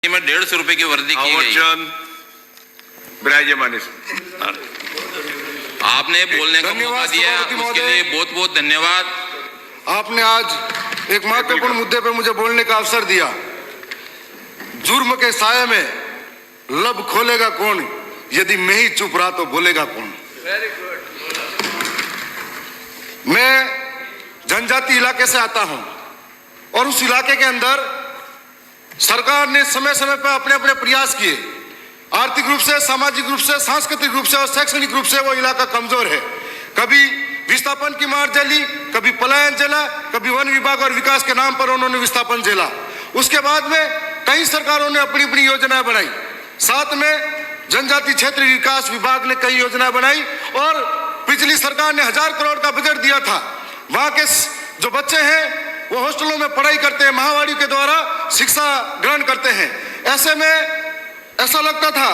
में 150 रुपए की वर्दी की गई। विराजमान आपने बोलने का मौका दिया, उसके लिए बहुत बहुत धन्यवाद। आपने आज एक महत्वपूर्ण मुद्दे पर मुझे बोलने का अवसर दिया। जुर्म के साये में लब खोलेगा कौन, यदि मैं ही चुप रहा तो बोलेगा कौन। मैं जनजाति इलाके से आता हूं और उस इलाके के अंदर सरकार ने समय समय पर अपने अपने प्रयास किए। आर्थिक रूप से, सामाजिक रूप से, सांस्कृतिक रूप से और शैक्षणिक रूप से वो इलाका कमजोर है। कभी विस्थापन की मार झेली, कभी पलायन झेला, कभी वन विभाग और विकास के नाम पर उन्होंने विस्थापन झेला। उसके बाद में कई सरकारों ने अपनी अपनी योजनाएं बनाई। साथ में जनजाति क्षेत्र विकास विभाग ने कई योजनाएं बनाई और पिछली सरकार ने 1000 करोड़ का बजट दिया था। वहां के जो बच्चे हैं वो हॉस्टलों में पढ़ाई करते हैं, महावाड़ी के द्वारा शिक्षा ग्रहण करते हैं। ऐसे में ऐसा लगता था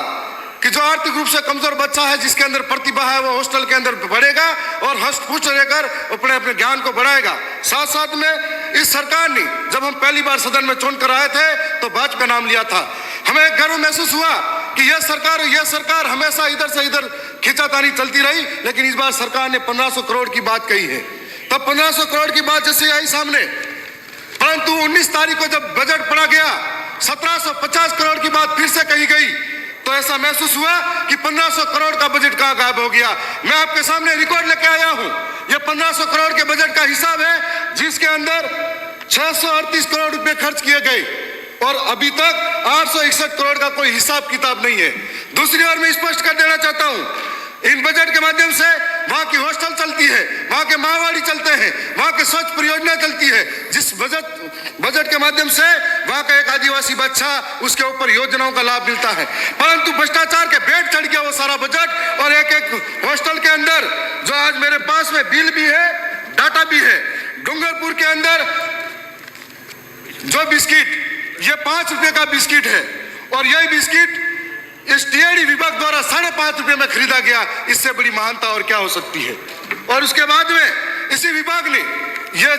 कि जो आर्थिक रूप से कमजोर बच्चा है, जिसके अंदर प्रतिभा है, वो हॉस्टल के अंदर बढ़ेगा और हस्त पुष्ट रहकर अपने अपने ज्ञान को बढ़ाएगा। साथ साथ में इस सरकार ने जब हम पहली बार सदन में चुन कर आए थे तो भाजपा का नाम लिया था। हमें गर्व महसूस हुआ कि यह सरकार हमेशा इधर से इधर खींचातानी चलती रही, लेकिन इस बार सरकार ने 1500 करोड़ की बात कही है। तब 1500 करोड़ की बात जैसे आई सामने, परंतु 19 तारीख को जब बजट पढ़ा गया 1750 करोड़ की बात फिर से कही गई, तो ऐसा महसूस हुआ कि 1500 करोड़ का बजट कहां गायब हो गया। मैं आपके सामने रिकॉर्ड लेके आया हूं। यह 1500 करोड़ के बजट का हिसाब है, जिसके अंदर 638 करोड़ रुपए खर्च किए गए और अभी तक 861 करोड़ का कोई हिसाब किताब नहीं है। दूसरी ओर मैं स्पष्ट कर देना चाहता हूं, इन बजट के माध्यम से वहां की हॉस्टल चलती है, वहां के महावाड़ी चलते हैं, वहां के स्वच्छ परियोजना चलती है। जिस बजट के माध्यम से वहां का एक आदिवासी बच्चा, उसके ऊपर योजनाओं का लाभ मिलता है। परंतु भ्रष्टाचार के भेंट चढ़ गया वो सारा बजट और एक एक हॉस्टल के अंदर, जो आज मेरे पास में बिल भी है, डाटा भी है, डूंगरपुर के अंदर जो बिस्किट, ये 5 रुपए का बिस्किट है और यही बिस्किट इस टीआईडी विभाग द्वारा 5.5 रुपए में खरीदा गया। इससे बड़ी महानता और क्या हो सकती है। और उसके बाद में इसी विभाग ने यह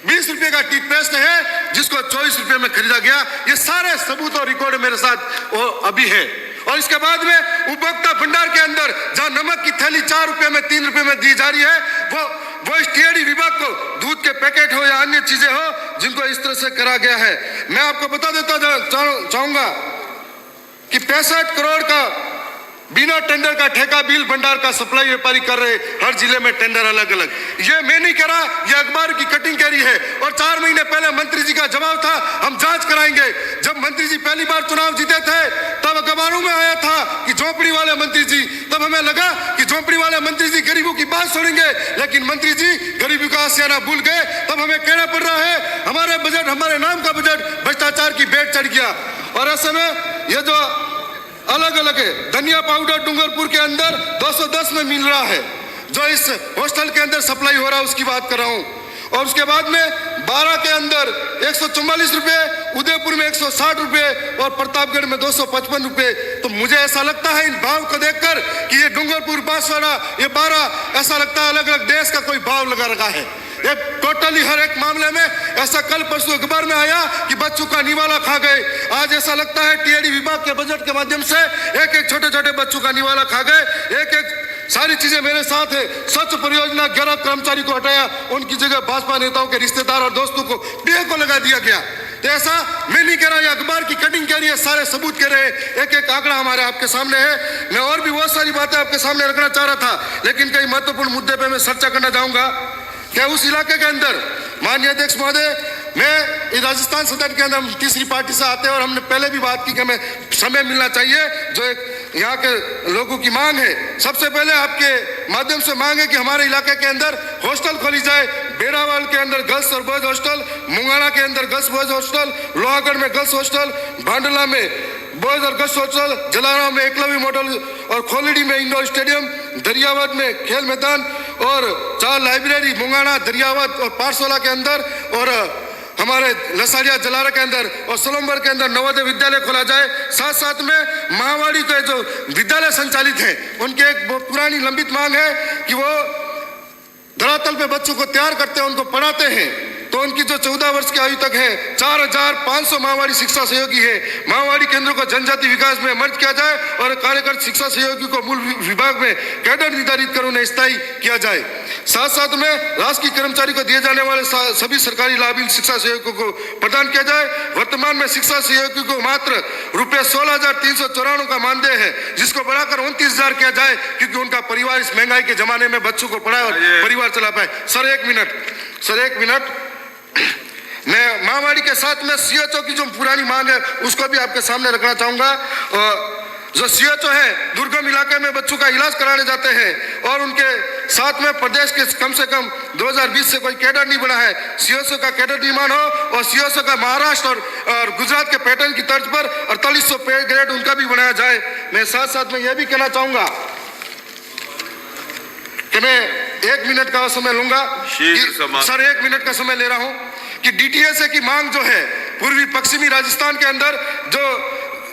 20 रुपए का टूथपेस्ट है जिसको 24 रुपए में खरीदा गया। ये सारे सबूत और रिकॉर्ड मेरे साथ वो अभी है। और इसके बाद में उपभोक्ता भंडार के अंदर जहां नमक की थैली 4 रुपए में, 3 रुपए में दी जा रही है, वो इस टीआईडी विभाग को दूध के पैकेट हो या अन्य चीजें हो, जिनको इस तरह से करा गया है। मैं आपको बता देता चाहूंगा कि 65 करोड़ का बिना टेंडर का ठेका बिल भंडार का सप्लाई व्यापारी कर रहे, हर जिले में टेंडर अलग अलग। ये मैं नहीं कह रहा, ये अखबार की कटिंग कह रही है। और 4 महीने पहले मंत्री जी का जवाब था, हम जांच कराएंगे। जब मंत्री जी पहली बार चुनाव जीते थे तब अखबारों में आया था कि झोपड़ी वाले मंत्री जी, तब हमें लगा कि झोपड़ी वाले मंत्री जी गरीबों की बात सुनेंगे, लेकिन मंत्री जी गरीबी का आशियाना भूल गए। तब हमें कहना पड़ रहा है हमारे बजट, हमारे नाम का बजट भ्रष्टाचार की भेंट चढ़ गया। और ऐसे में ये जो अलग अलग है, धनिया पाउडर डूंगरपुर के अंदर 210 में मिल रहा है, जो इस हॉस्टल के अंदर सप्लाई हो रहा है उसकी बात कर रहा हूं। और उसके बाद में 12 के अंदर 144 रुपए, उदयपुर में 160 रुपए और प्रतापगढ़ में 255 रुपए। तो मुझे ऐसा लगता है इन भाव को देखकर कि ये डूंगरपुर, बांसवाड़ा, ये 12, ऐसा लगता है अलग अलग देश का कोई भाव लगा रखा है। ये टोटली हर एक मामले में ऐसा कल परसों अखबार में आया कि बच्चों का निवाला खा गए। आज ऐसा लगता है टीआईडी विभाग के बजट के माध्यम से एक एक छोटे छोटे बच्चों का निवाला खा गए। एक एक सारी चीजें मेरे साथ है। स्वच्छ परियोजना 11 कर्मचारी को हटाया, उनकी जगह भाजपा नेताओं के रिश्तेदार और दोस्तों को पीए को लगा दिया गया। तो ऐसा मैं नहीं कह रहा, ये अखबार की कटिंग कह रही है, सारे सबूत कह रहे हैं, एक एक आंकड़ा हमारे आपके सामने है। मैं और भी बहुत सारी बातें आपके सामने रखना चाह रहा था, लेकिन कई महत्वपूर्ण मुद्दे पर मैं चर्चा करना चाहूंगा। क्या उस इलाके के अंदर माननीय अध्यक्ष महोदय, मैं इस राजस्थान सदन के अंदर हम तीसरी पार्टी से आते हैं और हमने पहले भी बात की कि हमें समय मिलना चाहिए, जो एक यहाँ के लोगों की मांग है। सबसे पहले आपके माध्यम से मांग है कि हमारे इलाके के अंदर हॉस्टल खोली जाए। बेड़ावाल के अंदर गर्ल्स और बॉयज हॉस्टल, मुंगाना के अंदर गर्ल्स बॉयज हॉस्टल, लोहागढ़ में गर्ल्स हॉस्टल, भांडला में बॉयज और गर्ल्स हॉस्टल, जलाराम में एकलव्य मॉडल और खोलड़ी में इंडोर स्टेडियम, दरियावद में खेल मैदान और 4 लाइब्रेरी मुंगाना, दरियावद और पारसोला के अंदर, और हमारे लसाड़िया जलारा के अंदर और सोलंबर के अंदर नवोदय विद्यालय खोला जाए। साथ साथ में महावाड़ी के जो विद्यालय संचालित हैं, उनकी एक पुरानी लंबित मांग है कि वो धरातल पे बच्चों को तैयार करते हैं, उनको पढ़ाते हैं। तो उनकी जो 14 वर्ष की आयु तक है 4500 माओवादी शिक्षा सहयोगी है। माओवादी केंद्रों को जनजाति विकास में मर्ज किया जाए और कार्यकर शिक्षा सहयोगी को मूल विभाग में कैडर निर्धारित कर उन्हें स्थायी किया जाए। साथ साथ में राजकीय कर्मचारी को दिए जाने वाले सभी सरकारी लाभ इन शिक्षा सहयोगियों को प्रदान किया जाए। वर्तमान में शिक्षा सहयोगी को मात्र रुपये 16,394 का मानदेय है, जिसको बढ़ाकर 29,000 किया जाए, क्योंकि उनका परिवार इस महंगाई के जमाने में बच्चों को पढ़ाए और परिवार चला पाए। सर एक मिनट मैं माओवादी के साथ में सीएचओ की जो पुरानी मांग है उसको भी आपके सामने रखना चाहूंगा। जो सीएचओ है दुर्गम इलाके में बच्चों का इलाज कराने जाते हैं और उनके साथ में प्रदेश के कम से कम 2020 से कोई कैडर नहीं बना है। सीएचओ का कैडर निर्माण हो और सीएचओ का महाराष्ट्र और गुजरात के पैटर्न की तर्ज पर 4800 पे ग्रेड उनका भी बनाया जाए। मैं साथ साथ में यह भी कहना चाहूंगा कि मैं 1 मिनट का समय लूंगा। सर 1 मिनट का समय ले रहा हूं कि डीटीएसए की मांग जो है पूर्वी पश्चिमी राजस्थान के अंदर जो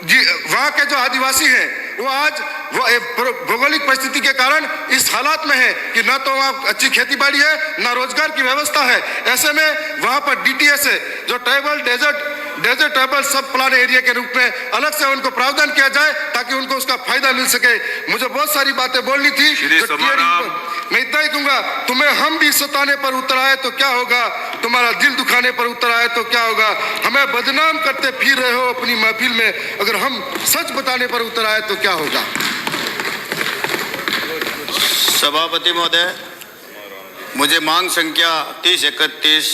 वहां के जो आदिवासी हैं वो आज भौगोलिक परिस्थिति के कारण इस हालात में है कि ना तो वहाँ अच्छी खेती बाड़ी है ना रोजगार की व्यवस्था है। ऐसे में वहां पर डीटीएसए जो tribal desert tribal sub plan area के रूप में अलग से उनको प्रावधान किया जाए ताकि उनको उसका फायदा मिल सके। मुझे बहुत सारी बातें बोलनी थी, तो मैं इतना ही कहूंगा, तुम्हें हम भी सताने पर उतर आए तो क्या होगा, तुम्हारा दिल दुखाने पर उतर आए तो क्या होगा। हमें बदनाम करते फिर रहे हो अपनी महफिल में, अगर हम सच बताने पर उतर आए तो क्या होगा। सभापति महोदय, मुझे मांग संख्या 3031